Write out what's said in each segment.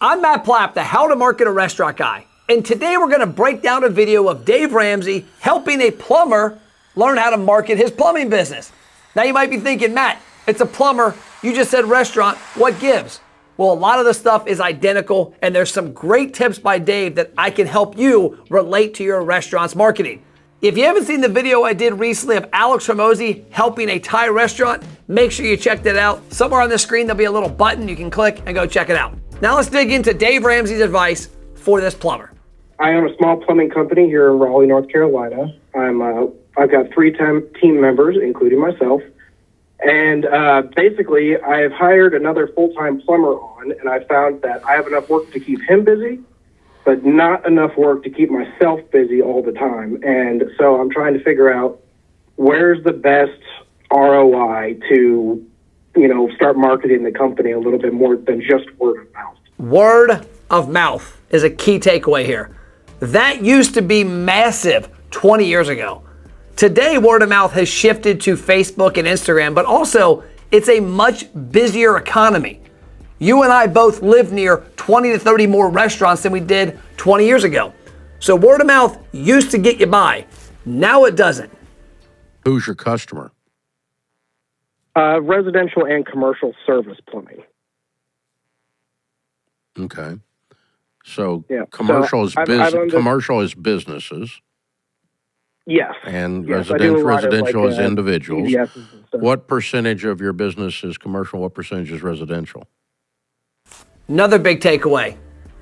I'm Matt Plapp, the How to Market a Restaurant guy. And today we're going to break down a video of Dave Ramsey helping a plumber learn how to market his plumbing business. Now you might be thinking, Matt, it's a plumber. You just said restaurant. What gives? Well, a lot of the stuff is identical, and there's some great tips by Dave that I can help you relate to your restaurant's marketing. If you haven't seen the video I did recently of Alex Hormozi helping a Thai restaurant, make sure you check that out. Somewhere on the screen, there'll be a little button you can click and go check it out. Now let's dig into Dave Ramsey's advice for this plumber. I own a small plumbing company here in Raleigh, North Carolina. I've got 3 team members, including myself. And basically, I have hired another full-time plumber on, and I found that I have enough work to keep him busy, but not enough work to keep myself busy all the time. And so I'm trying to figure out where's the best ROI to, start marketing the company a little bit more than just word of mouth. Word of mouth is a key takeaway here. That used to be massive 20 years ago. Today, word of mouth has shifted to Facebook and Instagram, but also it's a much busier economy. You and I both live near 20 to 30 more restaurants than we did 20 years ago. So word of mouth used to get you by. Now it doesn't. Who's your customer? Residential and commercial service plumbing. Okay. So yeah. commercial So commercial is businesses. Yes. And yes, residential is individuals. CVSs and stuff. What percentage of your business is commercial? What percentage is residential? Another big takeaway.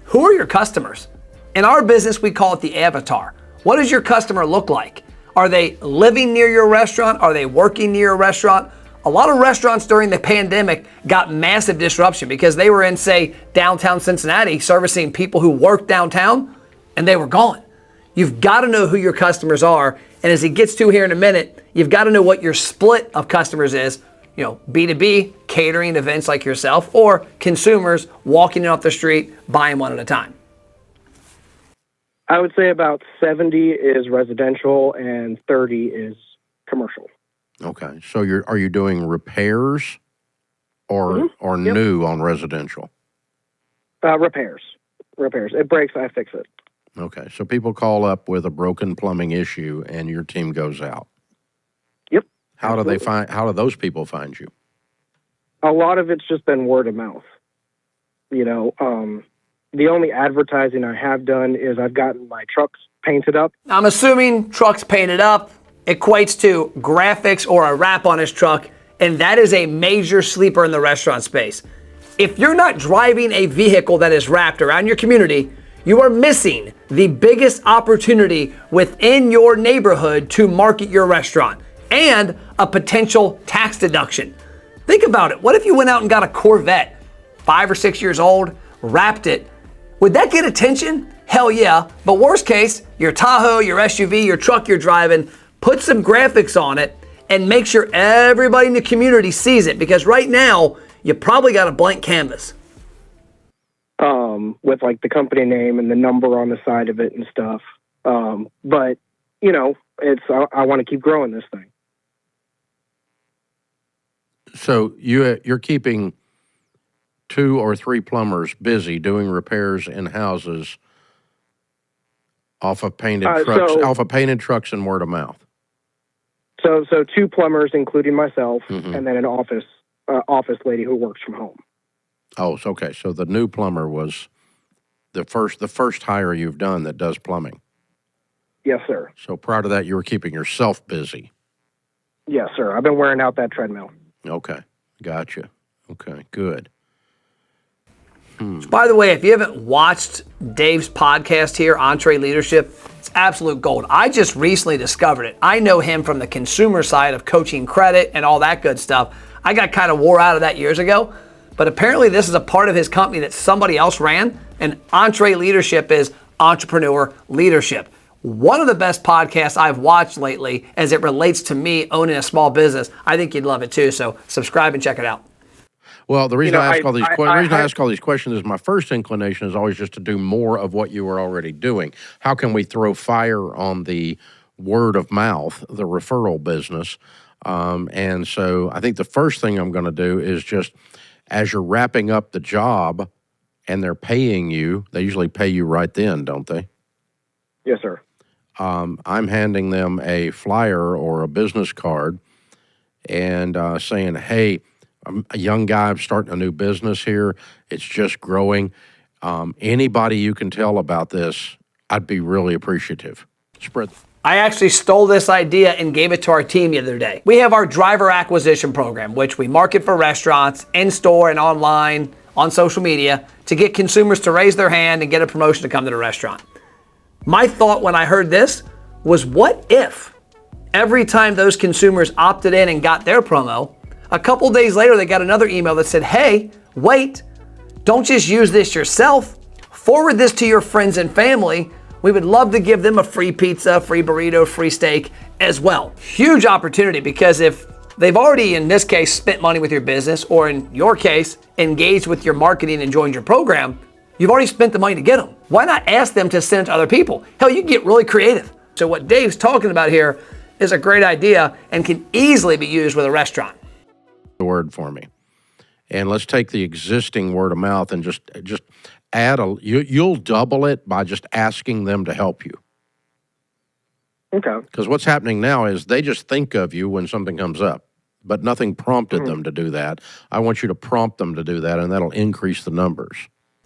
Who are your customers? In our business, we call it the avatar. What does your customer look like? Are they living near your restaurant? Are they working near your restaurant? A lot of restaurants during the pandemic got massive disruption because they were in, say, downtown Cincinnati servicing people who work downtown, and they were gone. You've got to know who your customers are. And as it gets to here in a minute, you've got to know what your split of customers is. B2B, catering events like yourself, or consumers walking in off the street, buying one at a time. I would say about 70 is residential and 30 is commercial. Okay. So are you doing repairs or new on residential? Repairs. It breaks, I fix it. Okay. So people call up with a broken plumbing issue and your team goes out. Yep. How do those people find you? A lot of it's just been word of mouth. The only advertising I have done is I've gotten my trucks painted up. I'm assuming trucks painted up equates to graphics or a wrap on his truck, and that is a major sleeper in the restaurant space. If you're not driving a vehicle that is wrapped around your community, you are missing the biggest opportunity within your neighborhood to market your restaurant and a potential tax deduction. Think about it. What if you went out and got a Corvette, 5 or 6 years old, wrapped it? Would that get attention? Hell yeah. But worst case, your Tahoe, your SUV, your truck you're driving, put some graphics on it and make sure everybody in the community sees it, because right now you probably got a blank canvas. With like the company name and the number on the side of it and stuff. But I want to keep growing this thing. So you're keeping 2 or 3 plumbers busy doing repairs in houses off of painted trucks and word of mouth. So 2 plumbers, including myself, and then an office lady who works from home. Oh, okay. So the new plumber was the first hire you've done that does plumbing. Yes, sir. So prior to that, you were keeping yourself busy. Yes, sir. I've been wearing out that treadmill. Okay. Gotcha. Okay, good. By the way, if you haven't watched Dave's podcast here, Entree Leadership, it's absolute gold. I just recently discovered it. I know him from the consumer side of coaching credit and all that good stuff. I got kind of wore out of that years ago, but apparently this is a part of his company that somebody else ran, and Entree Leadership is entrepreneur leadership. One of the best podcasts I've watched lately as it relates to me owning a small business. I think you'd love it too, so subscribe and check it out. Well, the reason I ask all these questions is my first inclination is always just to do more of what you were already doing. How can we throw fire on the word of mouth, the referral business? And so I think the first thing I'm going to do is just, as you're wrapping up the job and they're paying you, they usually pay you right then, don't they? Yes, sir. I'm handing them a flyer or a business card and saying, hey, I'm a young guy, I'm starting a new business here. It's just growing. Anybody you can tell about this, I'd be really appreciative. I actually stole this idea and gave it to our team the other day. We have our driver acquisition program, which we market for restaurants, in-store and online, on social media, to get consumers to raise their hand and get a promotion to come to the restaurant. My thought when I heard this was, what if every time those consumers opted in and got their promo, a couple days later they got another email that said, hey, wait, don't just use this yourself, forward this to your friends and family. We would love to give them a free pizza, free burrito, free steak as well. Huge opportunity, because if they've already, in this case, spent money with your business, or in your case, engaged with your marketing and joined your program, you've already spent the money to get them. Why not ask them to send it to other people? Hell, you can get really creative. So what Dave's talking about here is a great idea and can easily be used with a restaurant. The word for me. And let's take the existing word of mouth and just add you'll double it by just asking them to help you. Okay. Because what's happening now is they just think of you when something comes up, but nothing prompted them to do that. I want you to prompt them to do that, and that'll increase the numbers.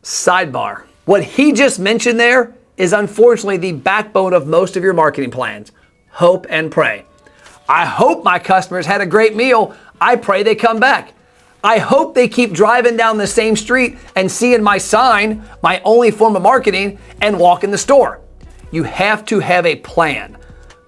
Sidebar. What he just mentioned there is unfortunately the backbone of most of your marketing plans. Hope and pray. I hope my customers had a great meal. I pray they come back. I hope they keep driving down the same street and seeing my sign, my only form of marketing, and walk in the store. You have to have a plan.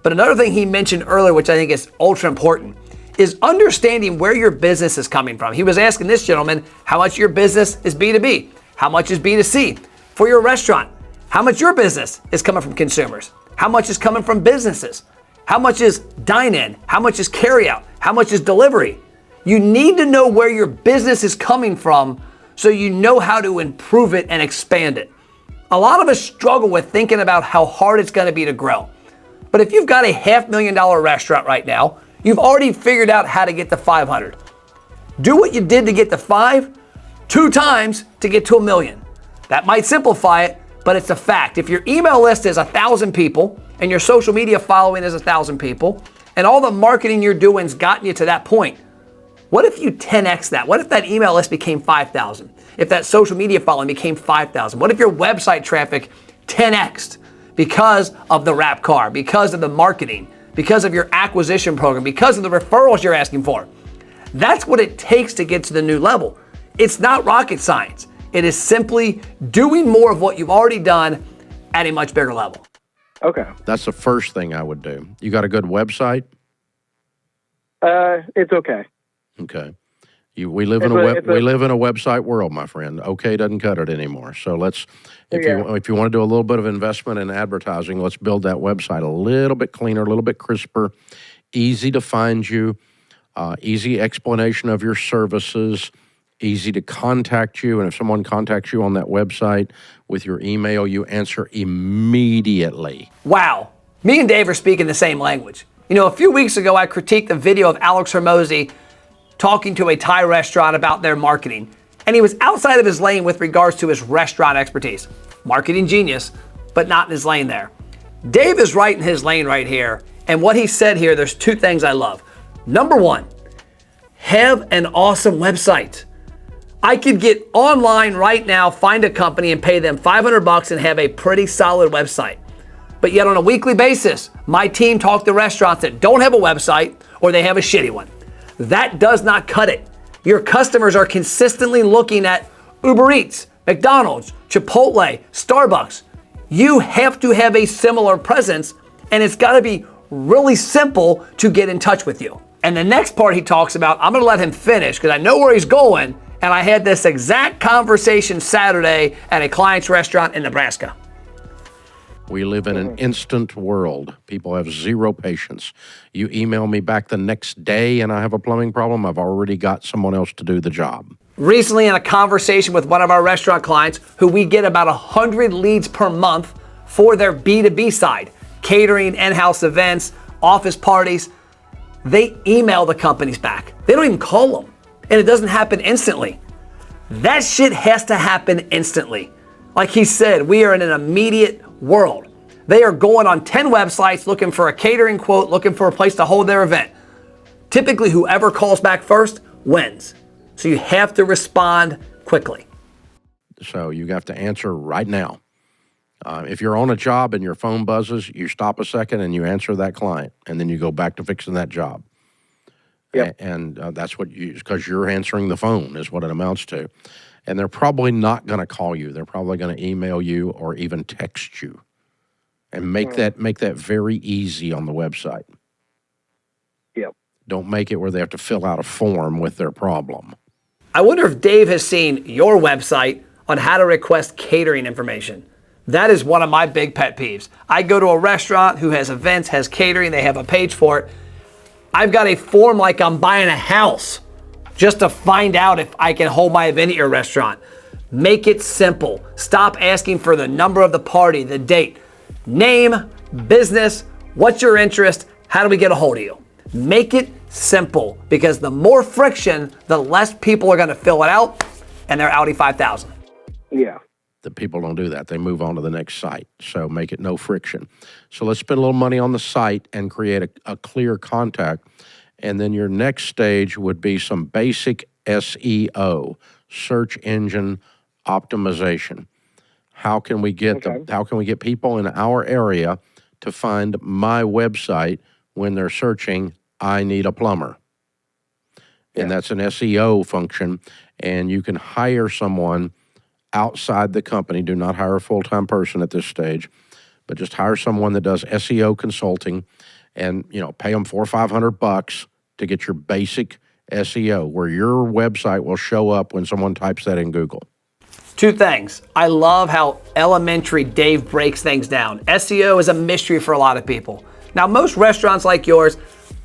But another thing he mentioned earlier, which I think is ultra important, is understanding where your business is coming from. He was asking this gentleman, how much of your business is B2B? How much is B2C? For your restaurant, how much your business is coming from consumers? How much is coming from businesses? How much is dine-in? How much is carry-out? How much is delivery? You need to know where your business is coming from so you know how to improve it and expand it. A lot of us struggle with thinking about how hard it's going to be to grow. But if you've got a $500,000 restaurant right now, you've already figured out how to get to 500. Do what you did to get to 5, 2 times to get to $1 million. That might simplify it, but it's a fact. If your email list is 1,000 people and your social media following is 1,000 people, and all the marketing you're doing's gotten you to that point, what if you 10x that? What if that email list became 5,000? If that social media following became 5,000? What if your website traffic 10x'd because of the wrap car, because of the marketing, because of your acquisition program, because of the referrals you're asking for? That's what it takes to get to the new level. It's not rocket science. It is simply doing more of what you've already done at a much bigger level. Okay. That's the first thing I would do. You got a good website? It's okay. Okay. We live in a website world, my friend. Okay doesn't cut it anymore. So if you want to do a little bit of investment in advertising, let's build that website a little bit cleaner, a little bit crisper, easy to find you, easy explanation of your services, easy to contact you. And if someone contacts you on that website with your email, you answer immediately. Wow. Me and Dave are speaking the same language. You know, a few weeks ago, I critiqued the video of Alex Hormozy talking to a Thai restaurant about their marketing. And he was outside of his lane with regards to his restaurant expertise. Marketing genius, but not in his lane there. Dave is right in his lane right here. And what he said here, there's 2 things I love. Number 1, have an awesome website. I could get online right now, find a company and pay them $500 and have a pretty solid website. But yet on a weekly basis, my team talk to restaurants that don't have a website or they have a shitty one. That does not cut it. Your customers are consistently looking at Uber Eats, McDonald's, Chipotle, Starbucks. You have to have a similar presence, and it's got to be really simple to get in touch with you. And the next part he talks about, I'm going to let him finish because I know where he's going, and I had this exact conversation Saturday at a client's restaurant in Nebraska. We live in an instant world. People have zero patience. You email me back the next day and I have a plumbing problem, I've already got someone else to do the job. Recently in a conversation with one of our restaurant clients who we get about 100 leads per month for their B2B side, catering, in-house events, office parties, they email the companies back. They don't even call them. And it doesn't happen instantly. That shit has to happen instantly. Like he said, we are in an immediate world. They are going on 10 websites looking for a catering quote, looking for a place to hold their event. Typically, whoever calls back first wins. So you have to respond quickly. So you have to answer right now. If you're on a job and your phone buzzes, you stop a second and you answer that client, and then you go back to fixing that job. Yep. And that's what because you're answering the phone is what it amounts to. And they're probably not going to call you. They're probably going to email you or even text you. And make that very easy on the website. Yep. Don't make it where they have to fill out a form with their problem. I wonder if Dave has seen your website on how to request catering information. That is one of my big pet peeves. I go to a restaurant who has events, has catering, they have a page for it. I've got a form like I'm buying a house just to find out if I can hold my event at your restaurant. Make it simple. Stop asking for the number of the party, the date, name, business, what's your interest, how do we get a hold of you? Make it simple, because the more friction, the less people are going to fill it out, and they're Audi 5000. Yeah. The people don't do that. They move on to the next site. So make it no friction. So let's spend a little money on the site and create a clear contact. And then your next stage would be some basic SEO, search engine optimization. How can we get how can we get people in our area to find my website when they're searching, I need a plumber? And that's an SEO function. And you can hire someone outside the company. Do not hire a full-time person at this stage, but just hire someone that does SEO consulting, and pay them $400 or $500 to get your basic SEO, where your website will show up when someone types that in Google. Two things. I love how elementary Dave breaks things down. SEO is a mystery for a lot of people. Now, most restaurants like yours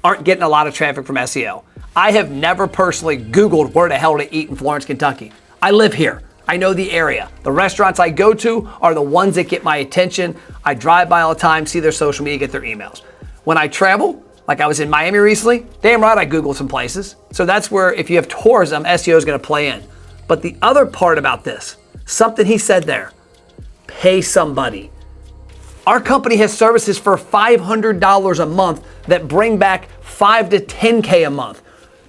aren't getting a lot of traffic from SEO. I have never personally Googled where the hell to eat in Florence, Kentucky. I live here. I know the area. The restaurants I go to are the ones that get my attention. I drive by all the time, see their social media, get their emails. When I travel, like I was in Miami recently, damn right I Googled some places. So that's where, if you have tourism, SEO is going to play in. But the other part about this, something he said there, pay somebody. Our company has services for $500 a month that bring back $5 to $10K a month.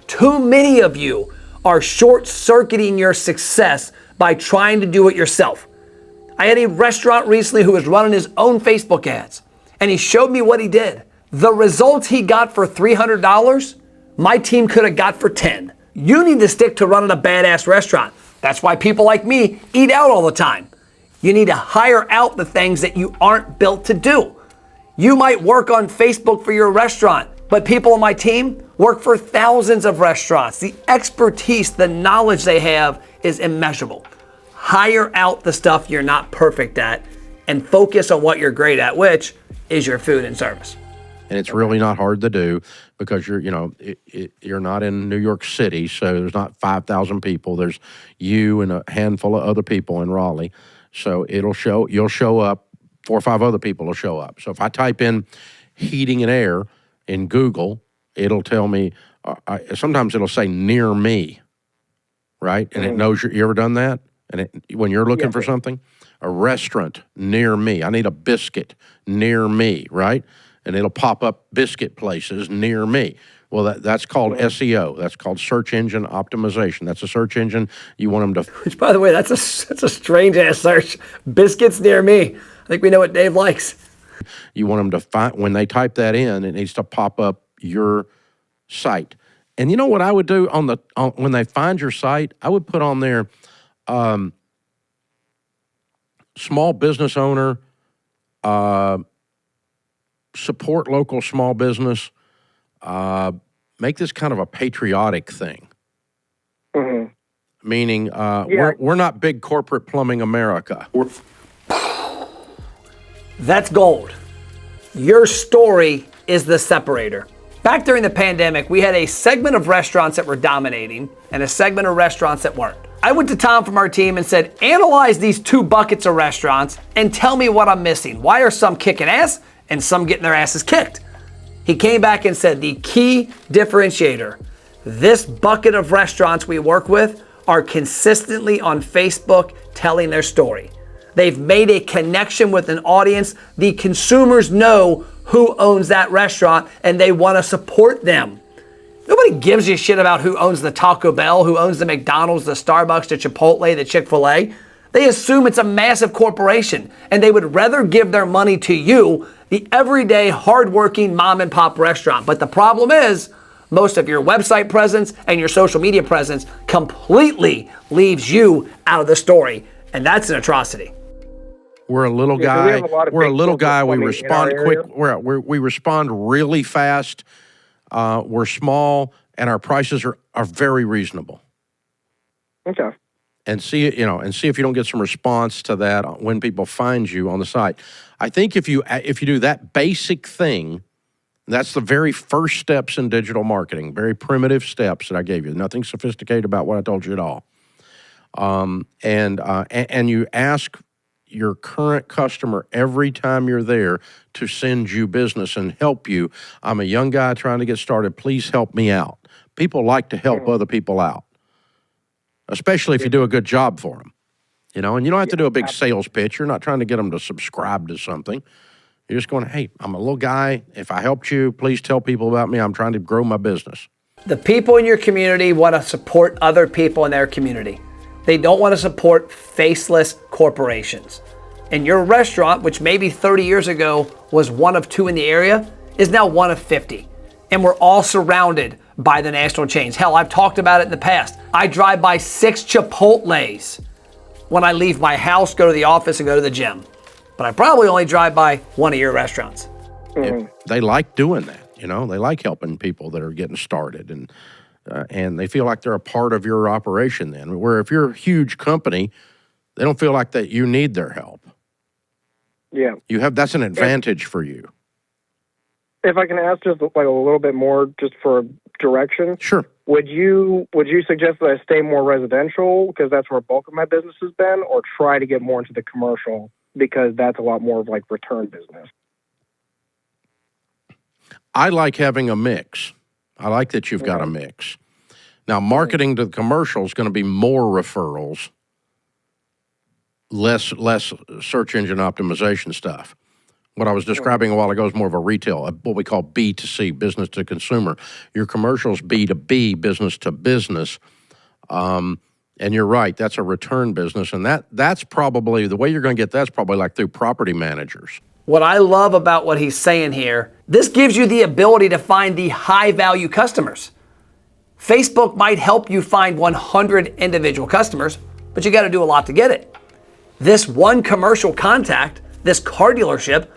Too many of you are short-circuiting your success by trying to do it yourself. I had a restaurant recently who was running his own Facebook ads, and he showed me what he did. The results he got for $300, my team could have got for 10. You need to stick to running a badass restaurant. That's why people like me eat out all the time. You need to hire out the things that you aren't built to do. You might work on Facebook for your restaurant, but people on my team work for thousands of restaurants. The expertise, the knowledge they have is immeasurable. Hire out the stuff you're not perfect at and focus on what you're great at, which is your food and service. And it's really not hard to do, because you're not in New York City, so there's not 5,000 people. There's you and a handful of other people in Raleigh. So you'll show up, 4 or 5 other people will show up. So if I type in heating and air in Google, it'll tell me, sometimes it'll say near me, right? And it knows you ever done that? And when you're looking for something, a restaurant near me, I need a biscuit near me, right? And it'll pop up biscuit places near me. Well, that's called SEO. That's called search engine optimization. That's a search engine. You want them to... Which, by the way, that's a strange-ass search. Biscuits near me. I think we know what Dave likes. You want them to find... When they type that in, it needs to pop up your site. And you know what I would do when they find your site? I would put on there small business owner, support local small business, make this kind of a patriotic thing. Mm-hmm. Meaning, we're not big corporate plumbing America. That's gold. Your story is the separator. Back during the pandemic, we had a segment of restaurants that were dominating and a segment of restaurants that weren't. I went to Tom from our team and said, analyze these 2 buckets of restaurants and tell me what I'm missing. Why are some kicking ass and some getting their asses kicked? He came back and said the key differentiator, this bucket of restaurants we work with are consistently on Facebook telling their story. They've made a connection with an audience. The consumers know who owns that restaurant and they want to support them. Nobody gives a shit about who owns the Taco Bell, who owns the McDonald's, the Starbucks, the Chipotle, the Chick-fil-A. They assume it's a massive corporation and they would rather give their money to you, the everyday hardworking mom and pop restaurant. But the problem is, most of your website presence and your social media presence completely leaves you out of the story. And that's an atrocity. We're a little guy. We're a little guy. We respond quick. We respond really fast. We're small, and our prices are very reasonable. Okay. And see if you don't get some response to that when people find you on the site. I think if you do that basic thing, that's the very first steps in digital marketing, very primitive steps that I gave you. Nothing sophisticated about what I told you at all. And you ask your current customer every time you're there to send you business and help you. I'm a young guy trying to get started. Please help me out. People like to help other people out, especially if you do a good job for them. And you don't have to do a big sales pitch. You're not trying to get them to subscribe to something. You're just going, hey, I'm a little guy. If I helped you, please tell people about me. I'm trying to grow my business. The people in your community want to support other people in their community. They don't want to support faceless corporations. And your restaurant, which maybe 30 years ago was one of 2 in the area, is now one of 50. And we're all surrounded by the national chains. Hell, I've talked about it in the past. I drive by 6 Chipotles when I leave my house, go to the office, and go to the gym. But I probably only drive by one of your restaurants. They like doing that. They like helping people that are getting started, and they feel like they're a part of your operation then. Where if you're a huge company, they don't feel like that you need their help. Yeah. That's an advantage for you. If I can ask just like a little bit more just for direction. Sure. Would you suggest that I stay more residential because that's where the bulk of my business has been, or try to get more into the commercial because that's a lot more of like return business? I like having a mix. I like that you've got a mix. Now, marketing to the commercial is going to be more referrals, less search engine optimization stuff. What I was describing a while ago is more of a retail, what we call B2C, business to consumer. Your commercial's B2B, business to business. And you're right, that's a return business. And that's probably, the way you're going to get that's probably like through property managers. What I love about what he's saying here, this gives you the ability to find the high value customers. Facebook might help you find 100 individual customers, but you got to do a lot to get it. This one commercial contact, this car dealership,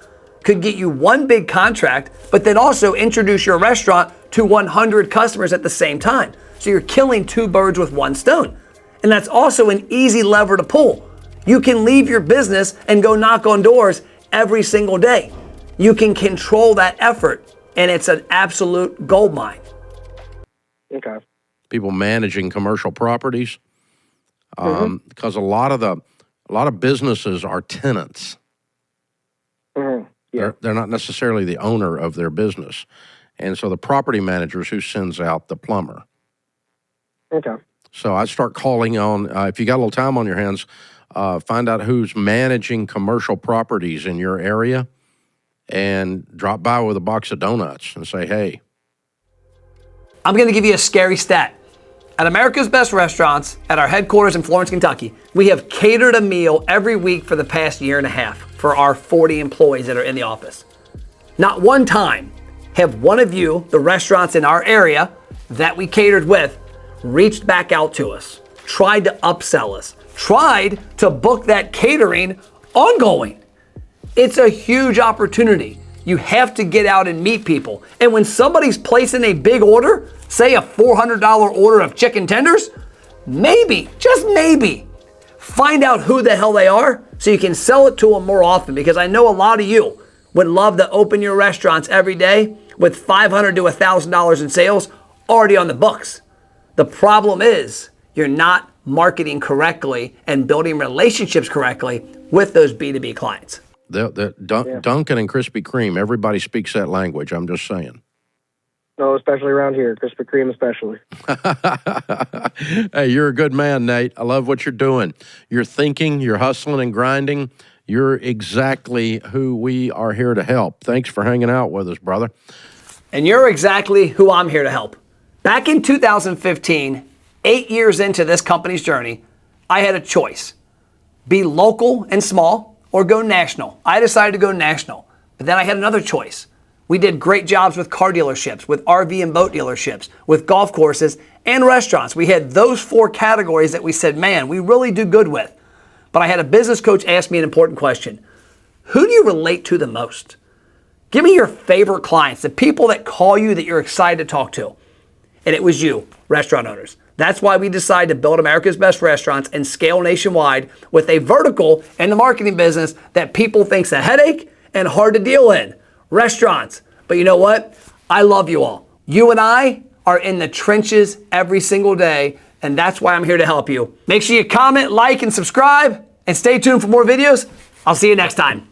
could get you one big contract, but then also introduce your restaurant to 100 customers at the same time. So you're killing 2 birds with 1 stone. And that's also an easy lever to pull. You can leave your business and go knock on doors every single day. You can control that effort, and it's an absolute gold mine. Okay. People managing commercial properties, because a lot of businesses are tenants. Yeah. They're not necessarily the owner of their business, and so the property managers who sends out the plumber. Okay. So I start calling on, if you got a little time on your hands, find out who's managing commercial properties in your area and drop by with a box of donuts and say, hey. I'm going to give you a scary stat. At America's Best Restaurants, at our headquarters in Florence, Kentucky, we have catered a meal every week for the past year and a half for our 40 employees that are in the office. Not one time have one of you, the restaurants in our area that we catered with, reached back out to us, tried to upsell us, tried to book that catering ongoing. It's a huge opportunity. You have to get out and meet people. And when somebody's placing a big order, say a $400 order of chicken tenders, maybe, just maybe, find out who the hell they are so you can sell it to them more often, because I know a lot of you would love to open your restaurants every day with $500 to $1,000 in sales already on the books. The problem is you're not marketing correctly and building relationships correctly with those B2B clients. Dunkin' and Krispy Kreme, everybody speaks that language. I'm just saying. No, especially around here, Krispy Kreme especially. Hey, you're a good man, Nate. I love what you're doing. You're thinking, you're hustling and grinding. You're exactly who we are here to help. Thanks for hanging out with us, brother. And you're exactly who I'm here to help. Back in 2015, 8 years into this company's journey, I had a choice. Be local and small or go national. I decided to go national, but then I had another choice. We did great jobs with car dealerships, with RV and boat dealerships, with golf courses, and restaurants. We had those 4 categories that we said, man, we really do good with. But I had a business coach ask me an important question. Who do you relate to the most? Give me your favorite clients, the people that call you that you're excited to talk to. And it was you, restaurant owners. That's why we decided to build America's best restaurants and scale nationwide with a vertical in the marketing business that people think's a headache and hard to deal in. Restaurants. But you know what? I love you all. You and I are in the trenches every single day, and that's why I'm here to help you. Make sure you comment, like, and subscribe, and stay tuned for more videos. I'll see you next time.